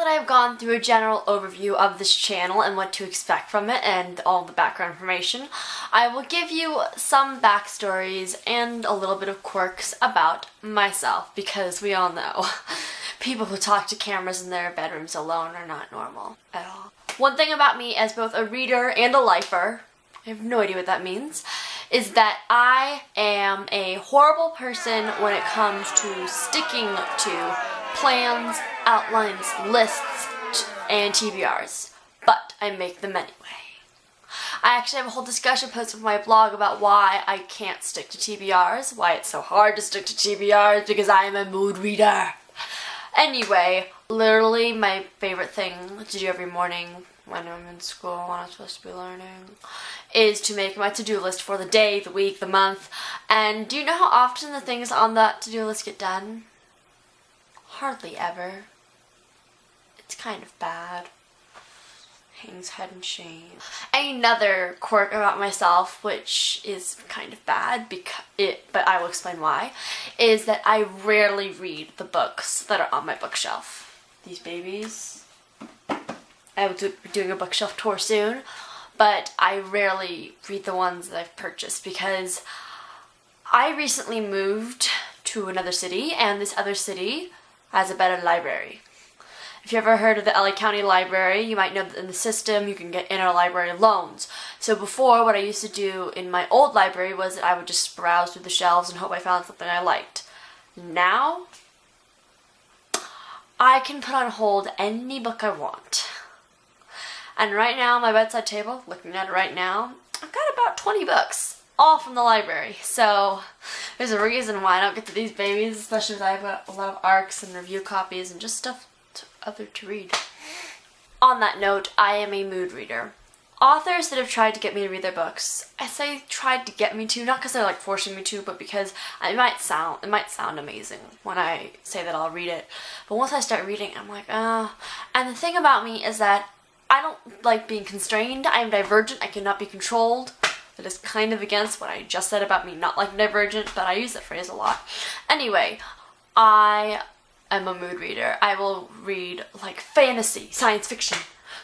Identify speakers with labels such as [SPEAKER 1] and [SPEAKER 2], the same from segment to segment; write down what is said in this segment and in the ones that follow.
[SPEAKER 1] that I've gone through a general overview of this channel and what to expect from it and all the background information, I will give you some backstories and a little bit of quirks about myself, because we all know people who talk to cameras in their bedrooms alone are not normal at all. One thing about me as both a reader and a lifer, I have no idea what that means, is that I am a horrible person when it comes to sticking to plans, outlines, lists, and TBRs, but I make them anyway. I actually have a whole discussion post on my blog about why I can't stick to TBRs, why it's so hard to stick to TBRs, because I am a mood reader. Anyway, literally my favorite thing to do every morning when I'm in school, when I'm supposed to be learning, is to make my to-do list for the day, the week, the month. And do you know how often the things on that to-do list get done? Hardly ever. It's kind of bad. Hangs head in shame. Another quirk about myself, which is kind of bad, but I will explain why, is that I rarely read the books that are on my bookshelf. These babies. I will be doing a bookshelf tour soon, but I rarely read the ones that I've purchased because I recently moved to another city, and this other city has a better library. If you ever heard of the LA County Library, you might know that in the system you can get interlibrary loans. So before, what I used to do in my old library was that I would just browse through the shelves and hope I found something I liked. Now, I can put on hold any book I want. And right now on my bedside table, looking at it right now, I've got about 20 books, all from the library. So there's a reason why I don't get to these babies, especially because I have a lot of ARCs and review copies and just stuff to read. On that note, I am a mood reader. Authors that have tried to get me to read their books, I say tried to get me to, not because they're like forcing me to, but because it might sound amazing when I say that I'll read it. But once I start reading, I'm like, And the thing about me is that I don't like being constrained. I am divergent. I cannot be controlled. That is kind of against what I just said about me not liking divergent, but I use that phrase a lot. Anyway, I am a mood reader. I will read like fantasy, science fiction,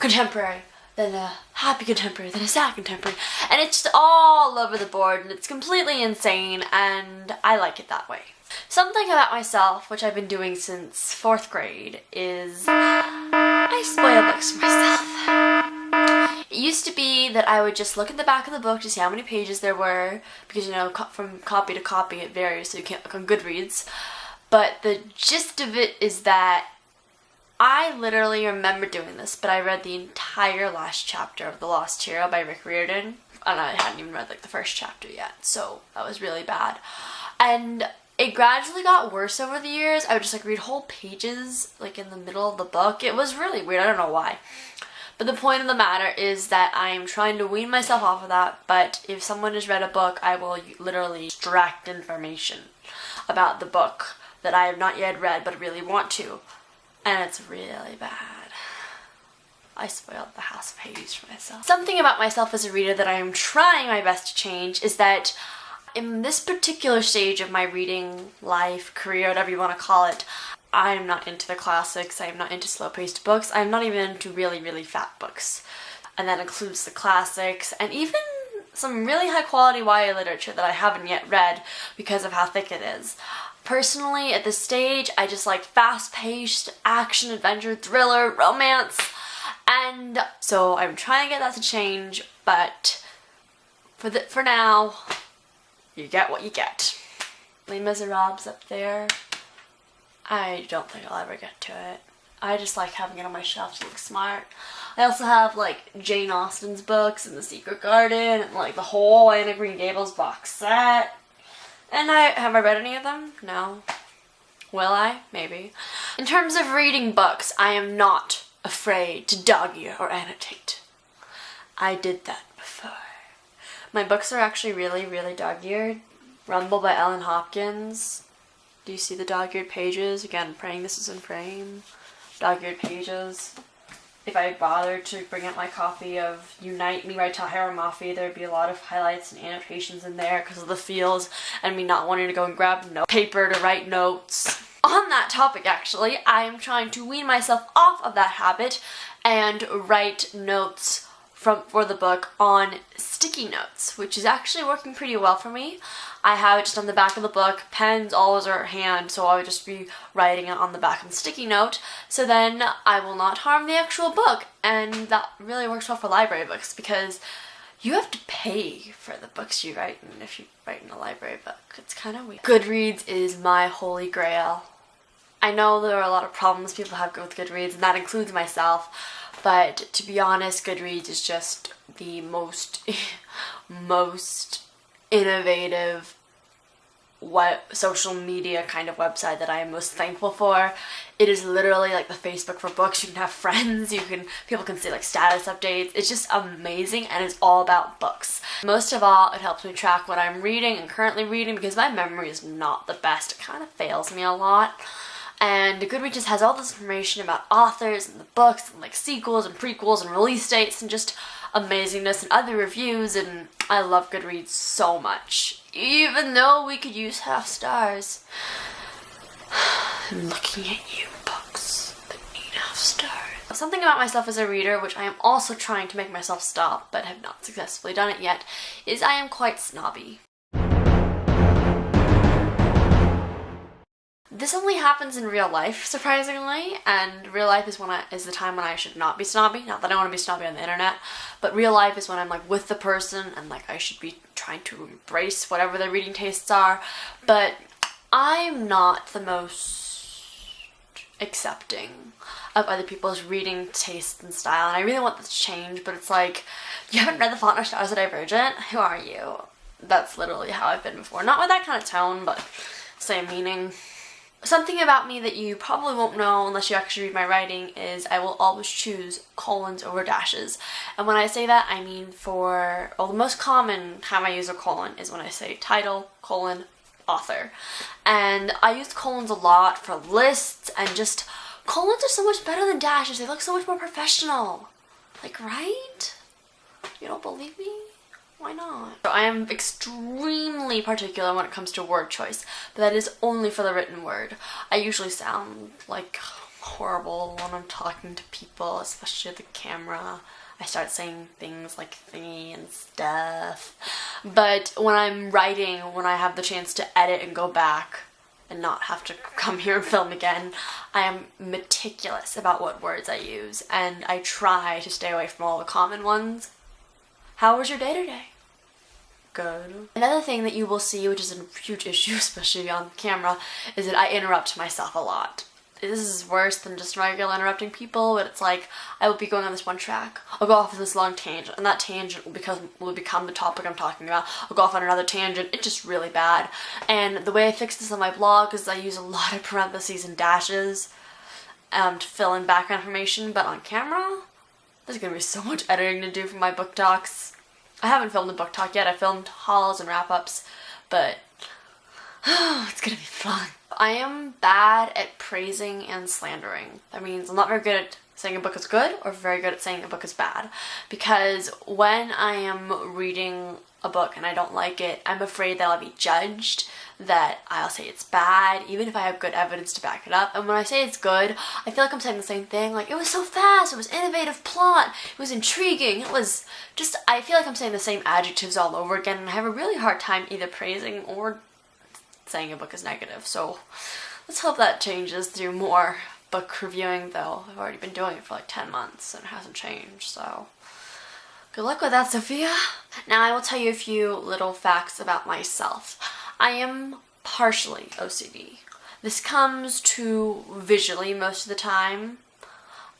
[SPEAKER 1] contemporary, then a happy contemporary, then a sad contemporary, and it's just all over the board, and it's completely insane, and I like it that way. Something about myself, which I've been doing since 4th grade, is I spoil books for myself. It used to be that I would just look at the back of the book to see how many pages there were, because you know, from copy to copy it varies, so you can't look on Goodreads. But the gist of it is that I literally remember doing this, but I read the entire last chapter of The Lost Hero by Rick Riordan, and I hadn't even read like the first chapter yet, so that was really bad. And it gradually got worse over the years. I would just like read whole pages like in the middle of the book. It was really weird. I don't know why. But the point of the matter is that I'm trying to wean myself off of that, but if someone has read a book, I will literally extract information about the book that I have not yet read but really want to. And it's really bad. I spoiled the House of Hades for myself. Something about myself as a reader that I am trying my best to change is that in this particular stage of my reading life, career, whatever you want to call it, I'm not into the classics, I'm not into slow-paced books, I'm not even into really, really fat books. And that includes the classics, and even some really high-quality YA literature that I haven't yet read because of how thick it is. Personally, at this stage, I just like fast-paced action, adventure, thriller, romance, and so I'm trying to get that to change, but for now, you get what you get. Les Miserables up there. I don't think I'll ever get to it. I just like having it on my shelf to look smart. I also have like Jane Austen's books and The Secret Garden and like the whole Anne of Green Gables box set. And have I read any of them? No. Will I? Maybe. In terms of reading books, I am not afraid to dog-ear or annotate. I did that before. My books are actually really, really dog-eared. Rumble by Ellen Hopkins. Do you see the dog-eared pages? Again, praying this is in frame. Dog-eared pages. If I bothered to bring out my copy of Unite Me by Tahira Mafi, there'd be a lot of highlights and annotations in there because of the feels and me not wanting to go and grab paper to write notes. on that topic actually, I am trying to wean myself off of that habit and write notes for the book on sticky notes, which is actually working pretty well for me. I have it just on the back of the book. Pens always are at hand, so I would just be writing it on the back of the sticky note, so then I will not harm the actual book. And that really works well for library books, because you have to pay for the books you write, and if you write in a library book, it's kind of weird. Goodreads is my holy grail. I know there are a lot of problems people have with Goodreads, and that includes myself, but to be honest, Goodreads is just the most innovative social media kind of website that I am most thankful for. It is literally like the Facebook for books. You can have friends, people can see like status updates. It's just amazing, and it's all about books. Most of all, it helps me track what I'm reading and currently reading, because my memory is not the best. It kind of fails me a lot. And Goodreads just has all this information about authors and the books and like sequels and prequels and release dates and just amazingness and other reviews, and I love Goodreads so much. Even though we could use half stars. I'm looking at you, books that need half stars. Something about myself as a reader, which I am also trying to make myself stop, but have not successfully done it yet, is I am quite snobby. This only happens in real life, surprisingly, and real life is the time when I should not be snobby. Not that I want to be snobby on the internet, but real life is when I'm like with the person and like I should be trying to embrace whatever their reading tastes are. But I'm not the most accepting of other people's reading taste and style, and I really want this to change, but it's like, you haven't read The Fault in Our Stars: A Divergent? Who are you? That's literally how I've been before. Not with that kind of tone, but same meaning. Something about me that you probably won't know unless you actually read my writing is I will always choose colons over dashes. And when I say that, I mean the most common time I use a colon is when I say title, colon, author. And I use colons a lot for lists, and just colons are so much better than dashes. They look so much more professional. Like, right? You don't believe me? Why not? So I am extremely particular when it comes to word choice, but that is only for the written word. I usually sound like horrible when I'm talking to people, especially the camera. I start saying things like thingy and stuff. But when I'm writing, when I have the chance to edit and go back and not have to come here and film again, I am meticulous about what words I use, and I try to stay away from all the common ones. How was your day today? Good. Another thing that you will see, which is a huge issue, especially on camera, is that I interrupt myself a lot. This is worse than just regular interrupting people, but it's like, I will be going on this one track, I'll go off on this long tangent, and that tangent will become the topic I'm talking about. I'll go off on another tangent. It's just really bad. And the way I fix this on my blog is I use a lot of parentheses and dashes to fill in background information, but on camera, there's gonna be so much editing to do for my book talks. I haven't filmed a book talk yet. I filmed hauls and wrap-ups, but it's gonna be fun. I am bad at praising and slandering. That means I'm not very good at saying a book is good or very good at saying a book is bad, because when I am reading a book and I don't like it, I'm afraid that I'll be judged, that I'll say it's bad even if I have good evidence to back it up. And when I say it's good, I feel like I'm saying the same thing, like, it was so fast, it was innovative plot, it was intriguing, it was just, I feel like I'm saying the same adjectives all over again, and I have a really hard time either praising or saying a book is negative. So let's hope that changes through more book reviewing, though I've already been doing it for like 10 months and it hasn't changed, so good luck with that, Sophia. Now I will tell you a few little facts about myself. I am partially OCD. This comes to visually most of the time,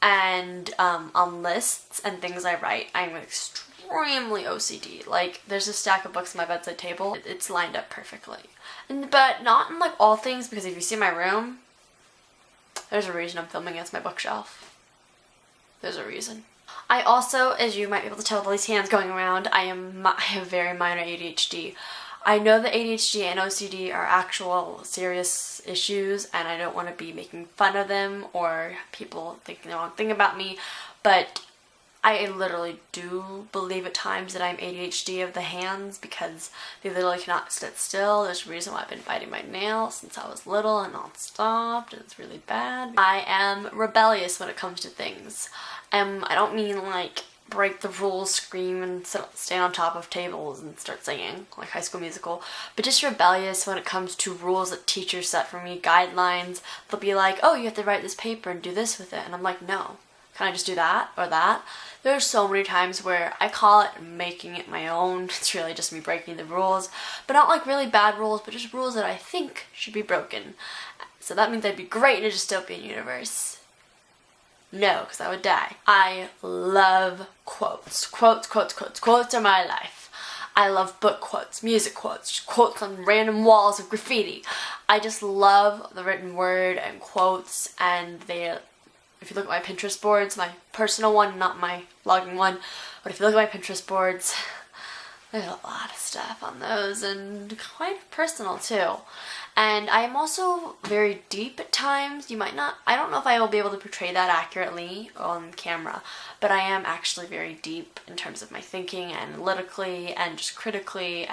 [SPEAKER 1] and on lists and things I write, I'm extremely OCD. Like, there's a stack of books on my bedside table. It's lined up perfectly. But not in like all things, because if you see my room, there's a reason I'm filming against my bookshelf. There's a reason. I also, as you might be able to tell with all these hands going around, I have very minor ADHD. I know that ADHD and OCD are actual serious issues, and I don't want to be making fun of them or people thinking the wrong thing about me, but I literally do believe at times that I'm ADHD of the hands because they literally cannot sit still. There's a reason why I've been biting my nails since I was little and not stopped, and it's really bad. I am rebellious when it comes to things. I don't mean like break the rules, scream, and stand on top of tables and start singing like High School Musical, but just rebellious when it comes to rules that teachers set for me, guidelines. They'll be like, oh, you have to write this paper and do this with it, and I'm like, no, can I just do that or that? There's so many times where I call it making it my own. It's really just me breaking the rules, but not like really bad rules, but just rules that I think should be broken. So that means I'd be great in a dystopian universe. No, because I would die. I love quotes. Quotes, quotes, quotes. Quotes are my life. I love book quotes, music quotes, quotes on random walls of graffiti. I just love the written word and quotes, and if you look at my Pinterest boards, my personal one, not my vlogging one, but if you look at my Pinterest boards, there's a lot of stuff on those, and quite personal too. And I am also very deep at times. I don't know if I will be able to portray that accurately on camera, but I am actually very deep in terms of my thinking, analytically, and just critically,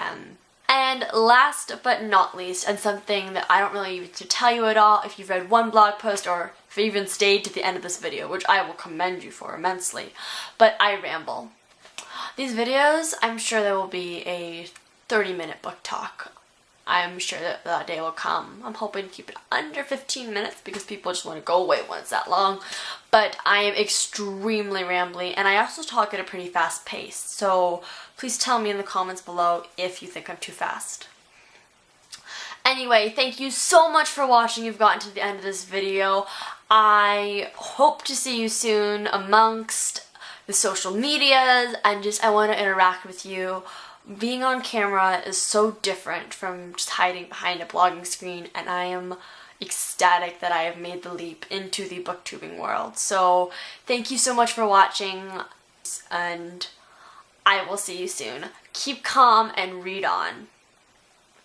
[SPEAKER 1] and last but not least, and something that I don't really need to tell you at all, if you've read one blog post or if you even stayed to the end of this video, which I will commend you for immensely, but I ramble. These videos, I'm sure there will be a 30-minute book talk. I'm sure that day will come. I'm hoping to keep it under 15 minutes because people just want to go away when it's that long. But I am extremely rambly, and I also talk at a pretty fast pace. So please tell me in the comments below if you think I'm too fast. Anyway, thank you so much for watching. You've gotten to the end of this video. I hope to see you soon amongst the social medias, and I want to interact with you. Being on camera is so different from just hiding behind a blogging screen, and I am ecstatic that I have made the leap into the booktubing world. So thank you so much for watching, and I will see you soon. Keep calm and read on.